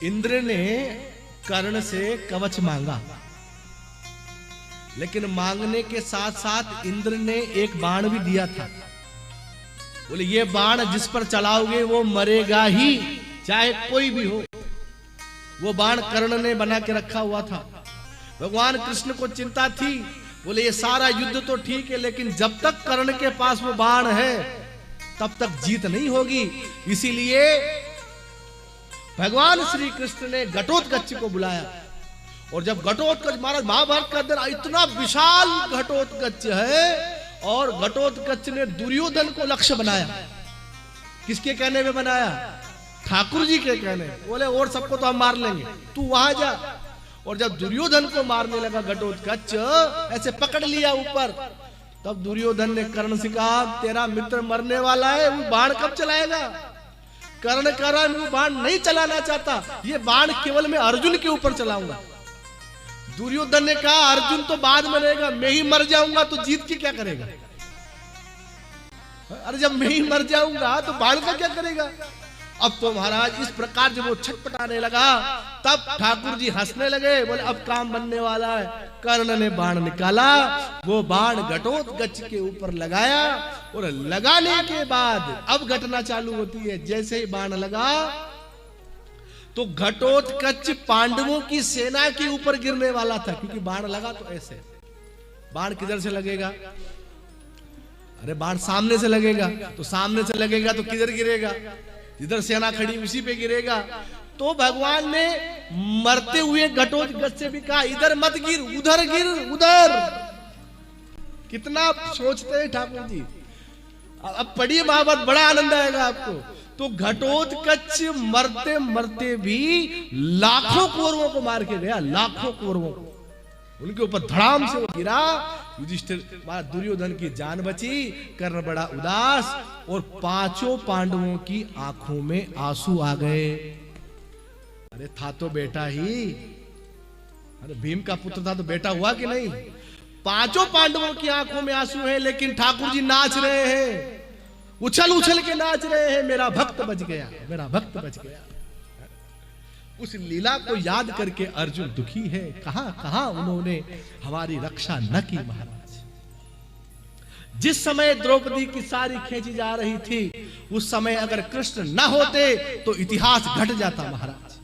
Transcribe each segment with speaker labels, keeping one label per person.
Speaker 1: इंद्र ने कर्ण से कवच मांगा, लेकिन मांगने के साथ साथ इंद्र ने एक बाण भी दिया था। बोले ये बाण जिस पर चलाओगे वो मरेगा ही, चाहे कोई भी हो। वो बाण कर्ण ने बना के रखा हुआ था। भगवान कृष्ण को चिंता थी, बोले ये सारा युद्ध तो ठीक है, लेकिन जब तक कर्ण के पास वो बाण है तब तक जीत नहीं होगी। इसीलिए भगवान श्री कृष्ण ने घटोत्कच को बुलाया। और जब घटोत्कच, महाराज महाभारत का दिन इतना विशाल घटोत्कच है, और घटोत्कच ने दुर्योधन को लक्ष्य बनाया। किसके कहने में बनाया? ठाकुर जी के कहने। बोले और सबको तो हम मार लेंगे, तू वहां जा। और जब दुर्योधन को मारने लगा घटोत्कच, ऐसे पकड़ लिया ऊपर, तब दुर्योधन ने कर्ण से कहा तेरा मित्र मरने वाला है, वो बाण कब चलाएगा? कर्ण कह रहा मैं बाण नहीं चलाना चाहता, ये बाण केवल मैं अर्जुन के ऊपर चलाऊंगा। दुर्योधन ने कहा अर्जुन तो बाद में रहेगा, मैं ही मर जाऊंगा तो जीत के क्या करेगा? अरे जब मैं ही मर जाऊंगा तो बाण का क्या करेगा? अब तो महाराज इस प्रकार जब वो छटपटाने लगा, तब ठाकुर जी हंसने लगे। बोले अब काम बनने वाला है। कर्ण ने बाण निकाला, वो बाण घटोत्कच के ऊपर लगाया, और लगाने के बाद अब घटना चालू होती है। जैसे ही बाण लगा तो घटोत्कच पांडवों की सेना के ऊपर गिरने वाला था, क्योंकि बाण लगा तो ऐसे। बाण किधर से लगेगा? अरे बाण सामने से लगेगा, तो सामने से लगेगा तो किधर गिरेगा? इधर सेना खड़ी उसी पे गिरेगा। तो भगवान ने मरते हुए घटोत्कच से भी कहा इधर मत गिर, उधर गिर, उधर। कितना सोचते हैं ठाकुर जी। अब पढ़िए महाभारत, बड़ा आनंद आएगा आपको। तो घटोत्कच मरते मरते भी लाखों कौरवों को मार के गया, लाखों कौरवों को। उनके ऊपर धड़ाम से वो गिरा। युधिष्ठिर, दुर्योधन की जान बची, कर्ण बड़ा उदास, और पांचों पांडवों की आंखों में आंसू आ गए। अरे था तो बेटा ही, अरे भीम का पुत्र था तो बेटा हुआ कि नहीं? पांचों पांडवों की आंखों में आंसू है, लेकिन ठाकुर जी नाच रहे हैं, उछल उछल के नाच रहे हैं। मेरा भक्त बच गया, मेरा भक्त बच गया। उस लीला को याद करके अर्जुन दुखी है। कहां कहां उन्होंने हमारी रक्षा न की महाराज। जिस समय द्रौपदी की सारी खींची जा रही थी, उस समय अगर कृष्ण न होते तो इतिहास घट जाता महाराज।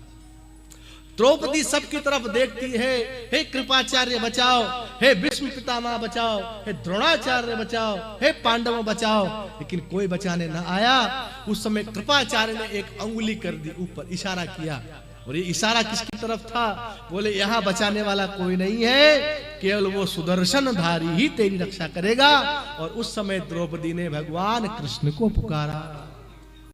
Speaker 1: द्रौपदी सबकी तरफ देखती है, हे कृपाचार्य बचाओ, हे भीष्म पितामह बचाओ, हे द्रोणाचार्य बचाओ, हे पांडव बचाओ, लेकिन कोई बचाने न आया। उस समय कृपाचार्य ने एक अंगुली कर दी ऊपर, इशारा किया। और ये इशारा किसकी तरफ था? बोले यहाँ बचाने वाला कोई नहीं है, केवल वो सुदर्शनधारी ही तेरी रक्षा करेगा। और उस समय द्रौपदी ने भगवान कृष्ण को पुकारा।